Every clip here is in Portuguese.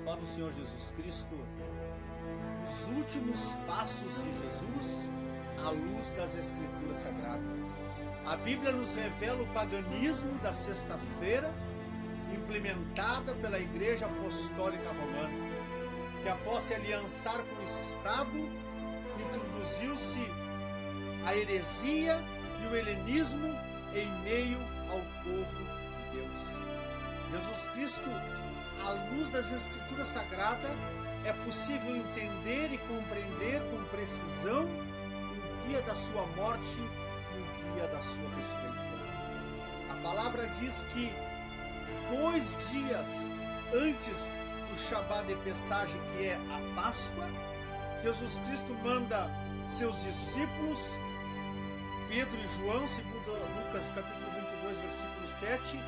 paz do Senhor Jesus Cristo, os últimos passos de Jesus à luz das Escrituras Sagradas. A Bíblia nos revela o paganismo da sexta-feira, implementada pela Igreja Apostólica Romana, que após se aliançar com o Estado, introduziu-se a heresia e o helenismo em meio ao povo de Deus. Jesus Cristo, à luz das Escrituras Sagradas, é possível entender e compreender com precisão o dia da sua morte e o dia da sua ressurreição. A palavra diz que 2 dias antes do Shabá de Pessagem, que é a Páscoa, Jesus Cristo manda seus discípulos, Pedro e João, segundo Lucas capítulo 22, versículo 7,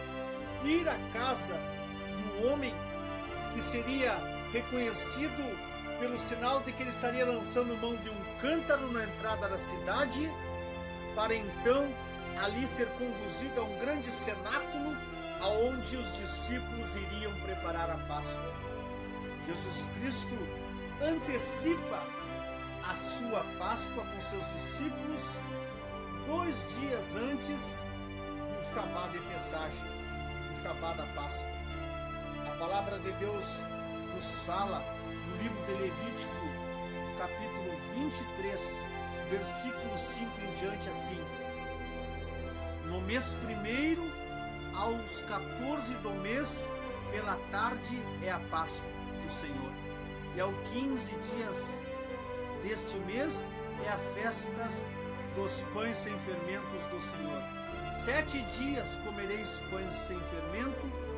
ir à casa de um homem que seria reconhecido pelo sinal de que ele estaria lançando mão de um cântaro na entrada da cidade, para então ali ser conduzido a um grande cenáculo aonde os discípulos iriam preparar a Páscoa. Jesus Cristo antecipa a sua Páscoa com seus discípulos 2 dias antes do Shabá de Pessagem, do Shabá da Páscoa. A palavra de Deus nos fala no livro de Levítico, capítulo 23, versículo 5 em diante, assim: no mês primeiro, aos 14 do mês, pela tarde, é a Páscoa do Senhor, e ao 15 dias deste mês é a festa dos pães sem fermentos do Senhor. 7 dias comereis pães sem fermento.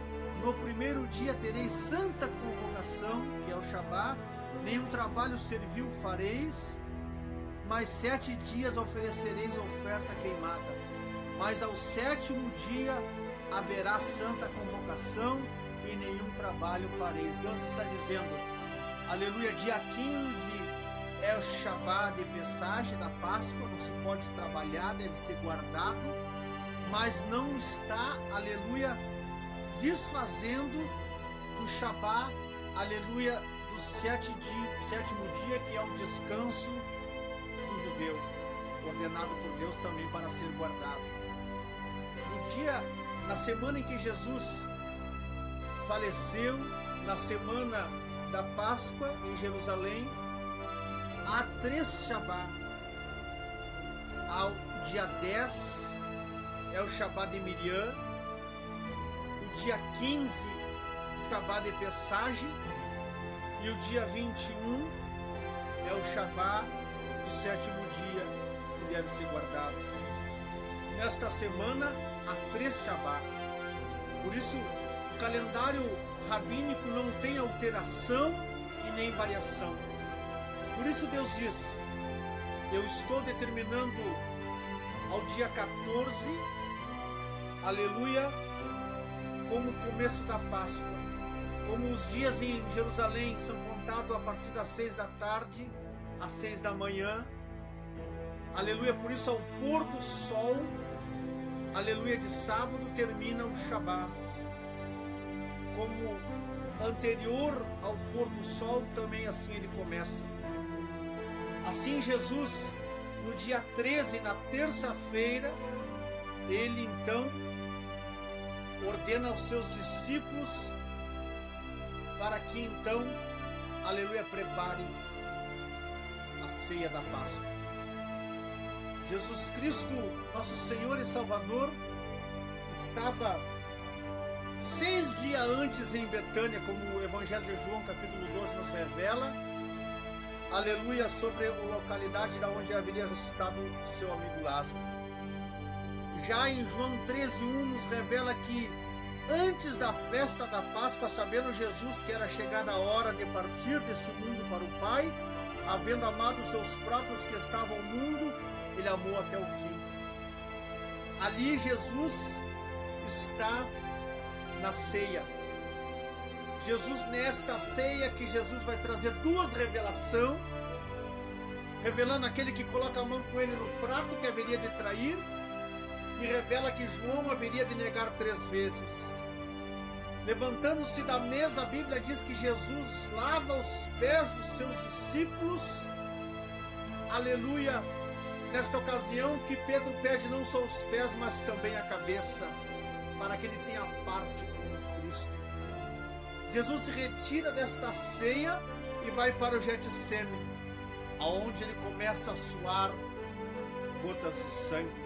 No primeiro dia tereis santa convocação, que é o Shabá, nenhum trabalho servil fareis, mas 7 dias oferecereis oferta queimada. Mas ao 7º dia haverá santa convocação e nenhum trabalho fareis. Deus está dizendo, aleluia, dia 15 é o Shabá de Pessagem, da Páscoa, não se pode trabalhar, deve ser guardado, mas não está, aleluia, desfazendo do Shabá, aleluia, do 7º dia, que é o descanso do judeu, ordenado por Deus também para ser guardado. Na semana em que Jesus faleceu, na semana da Páscoa em Jerusalém, há 3 Shabá. Ao dia 10 é o Shabá de Miriam, o dia 15 o Shabá de Pessagem e o dia 21 é o Shabá do 7º dia, que deve ser guardado. Nesta semana há 3 Shabá. Por isso o calendário rabínico não tem alteração e nem variação. Por isso Deus diz, eu estou determinando ao dia 14, aleluia, como o começo da Páscoa. Como os dias em Jerusalém são contados a partir das 6 da tarde às 6 da manhã, aleluia, por isso ao pôr do sol, aleluia, de sábado termina o Shabá. Como anterior ao pôr do sol, também assim ele começa. Assim Jesus, no dia 13, na terça-feira, ele então ordena aos seus discípulos para que então, aleluia, preparem a ceia da Páscoa. Jesus Cristo, nosso Senhor e Salvador, estava 6 dias antes em Betânia, como o Evangelho de João, capítulo 12, nos revela, aleluia, sobre a localidade da onde haveria ressuscitado seu amigo Lázaro. Já em João 13:1 nos revela que antes da festa da Páscoa, sabendo Jesus que era chegada a hora de partir deste mundo para o Pai, havendo amado seus próprios que estavam no mundo, ele amou até o fim. Ali Jesus está na ceia. Jesus, nesta ceia, que Jesus vai trazer 2 revelações, revelando aquele que coloca a mão com ele no prato que haveria de trair, e revela que João haveria de negar 3 vezes. Levantando-se da mesa, a Bíblia diz que Jesus lava os pés dos seus discípulos. Aleluia! Nesta ocasião que Pedro pede não só os pés, mas também a cabeça, para que ele tenha parte com Cristo. Jesus se retira desta ceia e vai para o Getsêmani, aonde ele começa a suar gotas de sangue.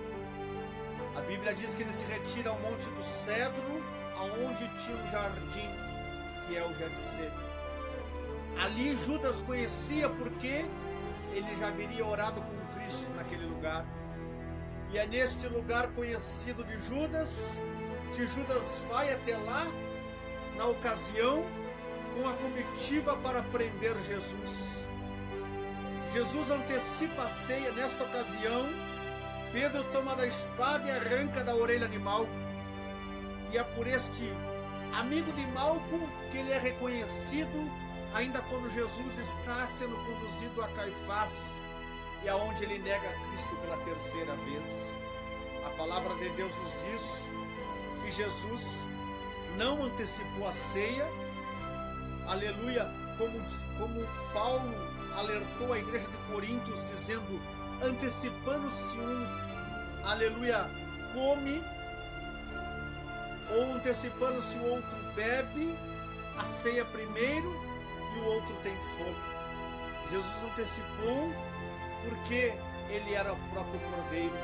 A Bíblia diz que ele se retira ao Monte do Cedro, aonde tinha um jardim, que é o Getsêmani. Ali Judas conhecia porque ele já haveria orado com Cristo naquele lugar. E é neste lugar conhecido de Judas, que Judas vai até lá, na ocasião, com a comitiva para prender Jesus. Jesus antecipa a ceia. Nesta ocasião, Pedro toma da espada e arranca da orelha de Malco. E é por este amigo de Malco que ele é reconhecido, ainda quando Jesus está sendo conduzido a Caifás, e aonde ele nega Cristo pela terceira vez. A palavra de Deus nos diz que Jesus não antecipou a ceia, aleluia, como Paulo alertou a igreja de Coríntios, dizendo, antecipando-se aleluia, come, ou antecipando-se o outro bebe a ceia primeiro e o outro tem fome. Jesus antecipou porque ele era o próprio Cordeiro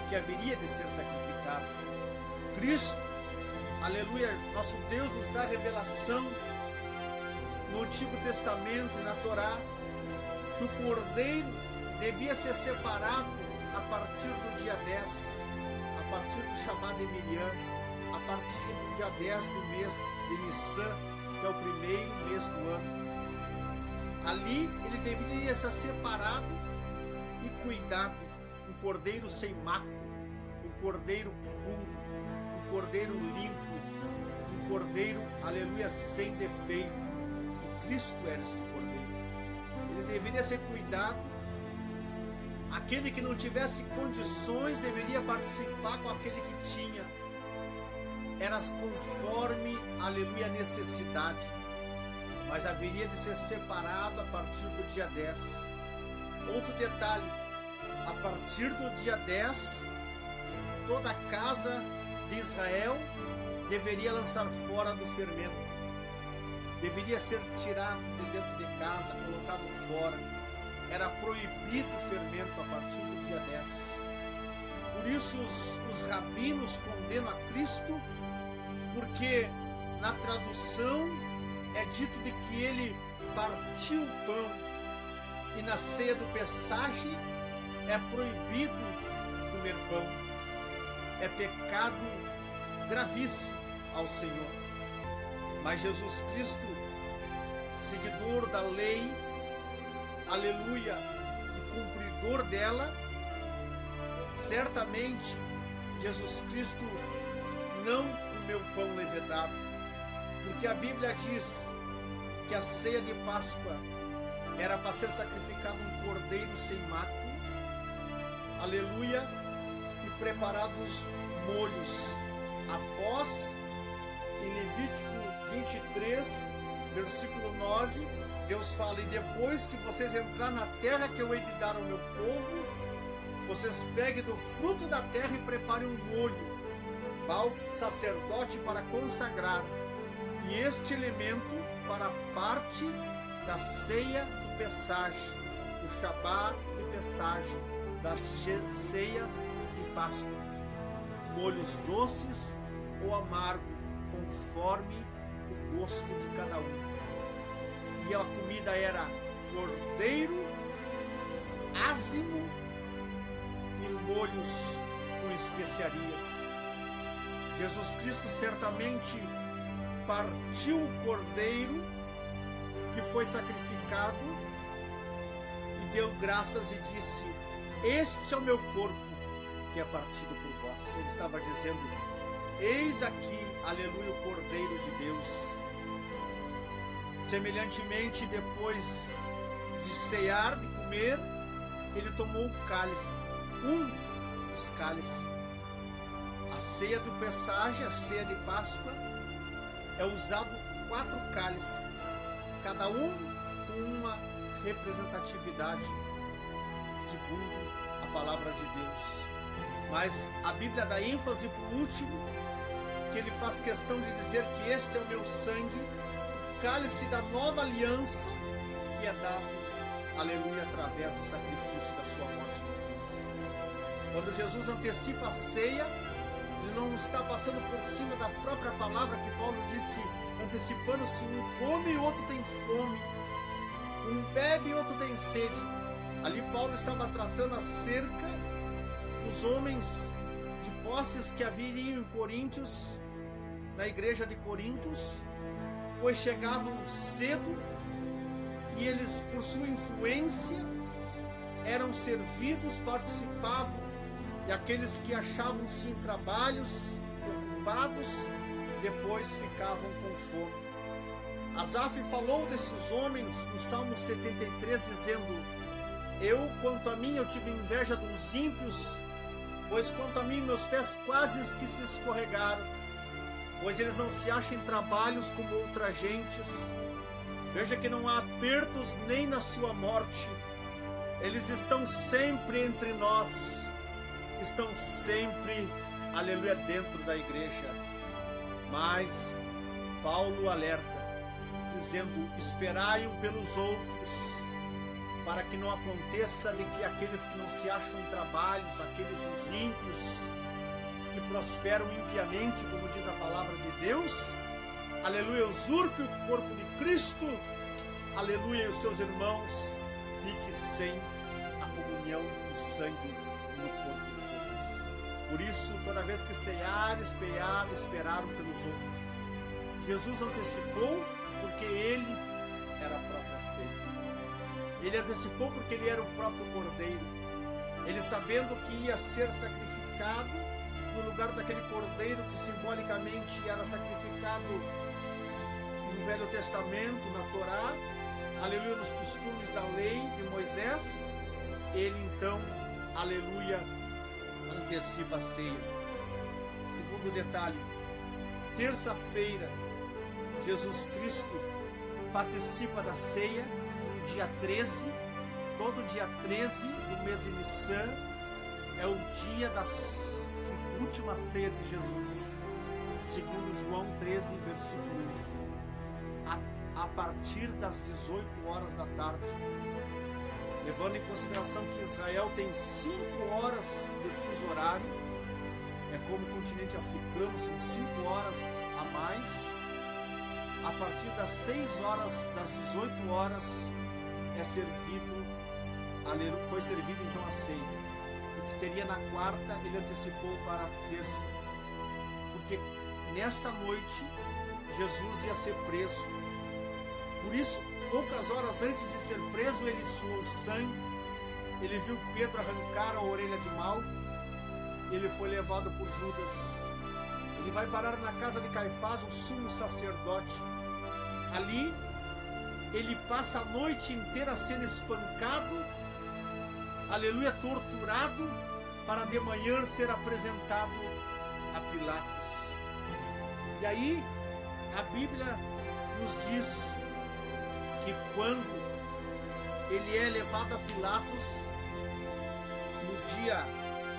que haveria de ser sacrificado. Cristo, aleluia, nosso Deus nos dá revelação no Antigo Testamento e na Torá que o Cordeiro devia ser separado a partir do dia 10, a partir do chamado Emiliano, a partir do dia 10 do mês de Nissan, que é o primeiro mês do ano. Ali ele deveria ser separado e cuidado, um cordeiro sem mácula, um cordeiro puro, um cordeiro limpo, um cordeiro, aleluia, sem defeito. E Cristo era este cordeiro. Ele deveria ser cuidado. Aquele que não tivesse condições deveria participar com aquele que tinha. Era conforme, aleluia, a necessidade. Mas haveria de ser separado a partir do dia 10. Outro detalhe, a partir do dia 10, toda a casa de Israel deveria lançar fora do fermento. Deveria ser tirado de dentro de casa, colocado fora. Era proibido o fermento a partir do dia 10. Por isso os rabinos condenam a Cristo, porque na tradução é dito de que ele partiu o pão, e na ceia do Pessach é proibido comer pão. É pecado gravíssimo ao Senhor. Mas Jesus Cristo, seguidor da lei, aleluia, e cumpridor dela, certamente Jesus Cristo não comeu pão levedado, porque a Bíblia diz que a ceia de Páscoa era para ser sacrificado um cordeiro sem mácula, aleluia, e preparados molhos. Após, em Levítico 23, versículo 9, Deus fala, e depois que vocês entrarem na terra que eu hei de dar ao meu povo, vocês peguem do fruto da terra e preparem um molho ao sacerdote para consagrar, e este elemento fará parte da ceia do Pessach, do Shabá de Pessach, da ceia de Páscoa. Molhos doces ou amargo, conforme o gosto de cada um. E a comida era cordeiro, ázimo e molhos com especiarias. Jesus Cristo certamente partiu o cordeiro que foi sacrificado e deu graças e disse, este é o meu corpo que é partido por vós. Ele estava dizendo, eis aqui, aleluia, o Cordeiro de Deus. Semelhantemente, depois de cear, de comer, ele tomou o cálice, um dos cálices. A ceia do Pessach, a ceia de Páscoa, é usado 4 cálices, cada um com uma representatividade segundo a palavra de Deus. Mas a Bíblia dá ênfase para o último, que ele faz questão de dizer que este é o meu sangue, cálice da nova aliança, que é dado, aleluia, através do sacrifício da sua morte na cruz. Quando Jesus antecipa a ceia, ele não está passando por cima da própria palavra que Paulo disse, antecipando-se: um come e o outro tem fome, um bebe e o outro tem sede. Ali Paulo estava tratando acerca dos homens de posses que haveriam em Coríntios, na igreja de Coríntios, pois chegavam cedo e eles, por sua influência, eram servidos, participavam, e aqueles que achavam-se em trabalhos, ocupados, depois ficavam com fome. Asaf falou desses homens no Salmo 73, dizendo: eu, quanto a mim, eu tive inveja dos ímpios, pois quanto a mim, meus pés quase que se escorregaram, pois eles não se acham em trabalhos como outras gentes. Veja que não há apertos nem na sua morte. Eles estão sempre entre nós, estão sempre, aleluia, dentro da igreja. Mas Paulo alerta, dizendo: esperai-o pelos outros, para que não aconteça de que aqueles que não se acham em trabalhos, aqueles os ímpios, que prosperam impiamente, como diz a palavra de Deus, aleluia, usurpe o corpo de Cristo, aleluia, e os seus irmãos fiquem sem a comunhão do sangue no corpo de Jesus. Por isso, toda vez que cear, esperaram pelos outros. Jesus antecipou porque ele era a própria ceia. Ele antecipou porque ele era o próprio cordeiro. Ele, sabendo que ia ser sacrificado no lugar daquele cordeiro que simbolicamente era sacrificado no Velho Testamento, na Torá, aleluia, nos costumes da lei de Moisés, ele então, aleluia, antecipa a ceia. Segundo detalhe, terça-feira, Jesus Cristo participa da ceia, dia 13, todo dia 13 do mês de Nissan, é o dia da última ceia de Jesus, segundo João 13, versículo 1, a partir das 18 horas da tarde, levando em consideração que Israel tem 5 horas de fuso horário, é como o continente africano, são 5 horas a mais. A partir das 6 horas, das 18 horas, é servido, aleluia, foi servido então a ceia. O que teria na quarta, ele antecipou para a terça, porque nesta noite Jesus ia ser preso. Por isso, poucas horas antes de ser preso, ele suou sangue, ele viu Pedro arrancar a orelha de Malco, ele foi levado por Judas. Ele vai parar na casa de Caifás, o sumo sacerdote. Ali, ele passa a noite inteira sendo espancado, aleluia, torturado, para de manhã ser apresentado a Pilatos. E aí, a Bíblia nos diz que quando ele é levado a Pilatos, no dia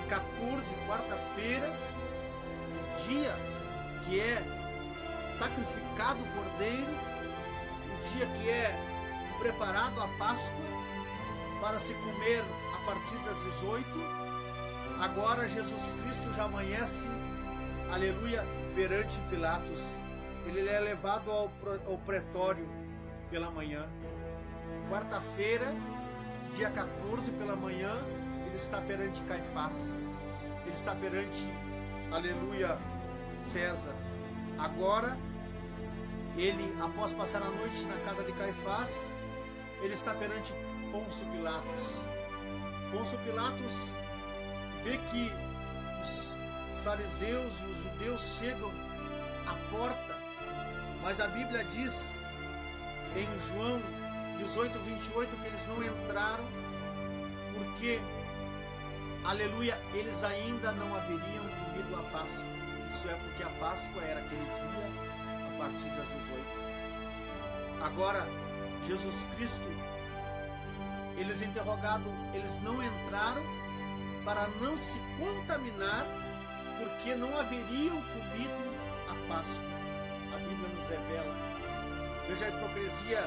14, quarta-feira, o dia que é sacrificado o cordeiro, o dia que é preparado a Páscoa para se comer a partir das 18, agora Jesus Cristo já amanhece, aleluia, perante Pilatos. Ele é levado ao pretório pela manhã. Quarta-feira, dia 14 pela manhã, ele está perante Caifás. Ele está perante, aleluia, César. Agora, ele, após passar a noite na casa de Caifás, ele está perante Pôncio Pilatos. Pôncio Pilatos vê que os fariseus, os judeus chegam à porta, mas a Bíblia diz em João 18, 28 que eles não entraram porque, aleluia, eles ainda não haveriam comido a Páscoa. Isso é porque a Páscoa era aquele dia, a partir de Jesus 8. Agora, Jesus Cristo, eles interrogados, eles não entraram para não se contaminar, porque não haveriam comido a Páscoa. A Bíblia nos revela. Veja a hipocrisia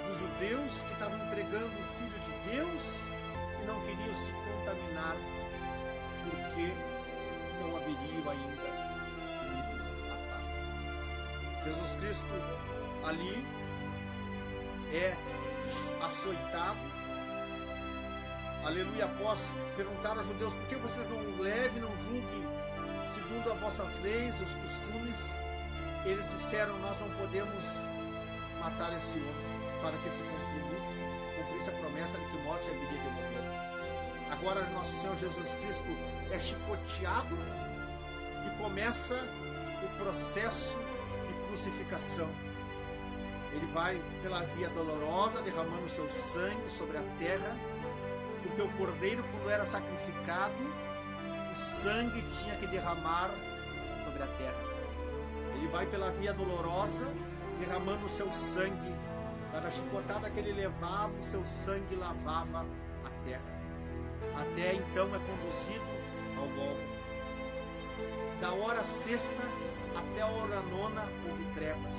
dos judeus que estavam entregando o Filho de Deus e não queriam se contaminar, porque não haveriam ainda comido a Páscoa. Jesus Cristo ali é açoitado. Aleluia. Após perguntar aos judeus: por que vocês não levem, não julguem segundo as vossas leis, os costumes? Eles disseram: nós não podemos matar esse homem, para que se cumprisse a promessa de que morte haveria de morrer. Agora nosso Senhor Jesus Cristo é chicoteado e começa o processo de crucificação. Ele vai pela via dolorosa, derramando seu sangue sobre a terra, porque o cordeiro, quando era sacrificado, o sangue tinha que derramar sobre a terra. Ele vai pela via dolorosa, derramando o seu sangue. Cada chicotada que ele levava, o seu sangue lavava a terra. Até então é conduzido ao Gólgota. Da hora sexta até a hora nona houve trevas.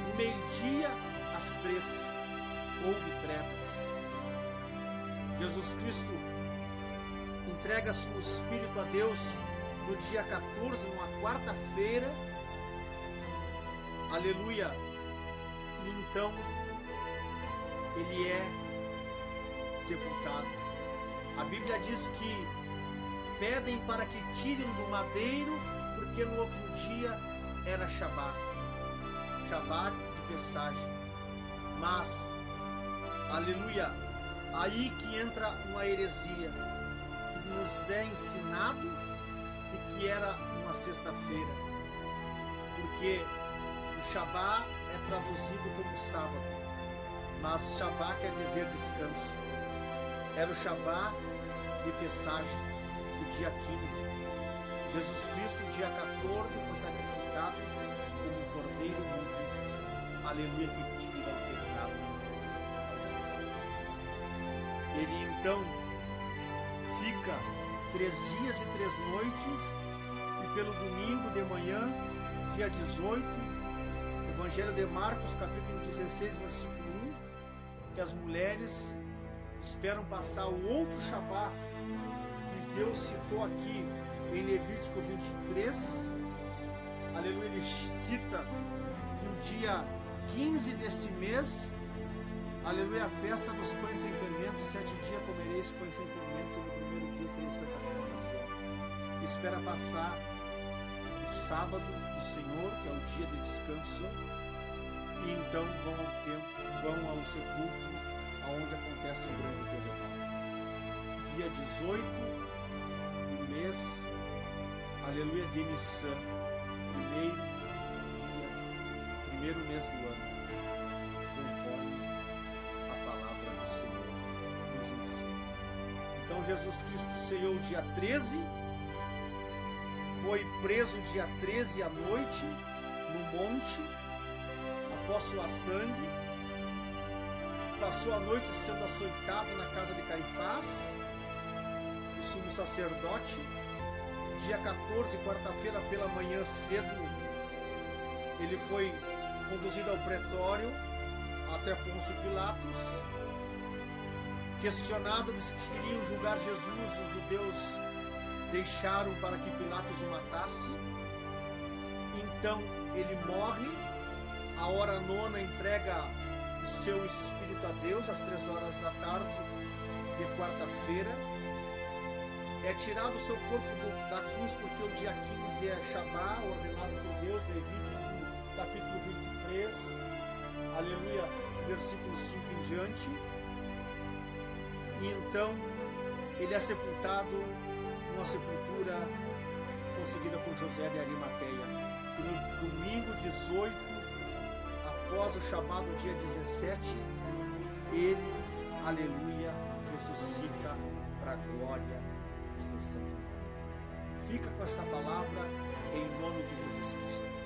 Do meio-dia às 3 houve trevas. Jesus Cristo entrega o Espírito a Deus no dia 14, numa quarta-feira. Aleluia. E então ele é sepultado. A Bíblia diz que pedem para que tirem do madeiro, porque no outro dia era Shabat de Pessagem. Mas, aleluia, aí que entra uma heresia que nos é ensinado e que era uma sexta-feira, porque o Shabat é traduzido como sábado, mas Shabat quer dizer descanso. Era o Shabat de Pessagem, do dia 15. Jesus Cristo, dia 14, foi sacrificado como um cordeiro mudo. Aleluia, que tira o pecado. Ele então fica 3 dias e 3 noites, e pelo domingo de manhã, dia 18, Evangelho de Marcos, capítulo 16, versículo 1, que as mulheres esperam passar o outro Shabat que Deus citou aqui em Levítico 23. Aleluia, ele cita que o dia 15 deste mês, aleluia, a festa dos pães sem fermento, 7 dias comereis pães sem fermento, no primeiro dia estareis santificação. Espera passar o sábado do Senhor, que é o dia de descanso, e então vão ao templo, vão ao sepulcro, aonde acontece o grande terremoto. Dia 18 do mês, aleluia, de Nissan, primeiro mês do ano, conforme a palavra do Senhor nos ensina. Então Jesus Cristo ceiou dia 13, foi preso dia 13 à noite no monte, após suar sangue, passou a noite sendo açoitado na casa de Caifás, o sumo sacerdote. Dia 14, quarta-feira, pela manhã cedo, ele foi conduzido ao pretório até Pôncio Pilatos. Questionado, eles queriam julgar Jesus, os judeus deixaram para que Pilatos o matasse. Então ele morre. A hora nona entrega o seu espírito a Deus, às 3 horas da tarde de quarta-feira. É tirado o seu corpo da cruz, porque o dia 15 é Shabat, ordenado por Deus, Levítico capítulo 23, aleluia, versículo 5 em diante. E então ele é sepultado numa sepultura conseguida por José de Arimateia. E no domingo 18, após o Shabat do dia 17, ele, aleluia, ressuscita para a glória de Deus. Fica com esta palavra em nome de Jesus Cristo.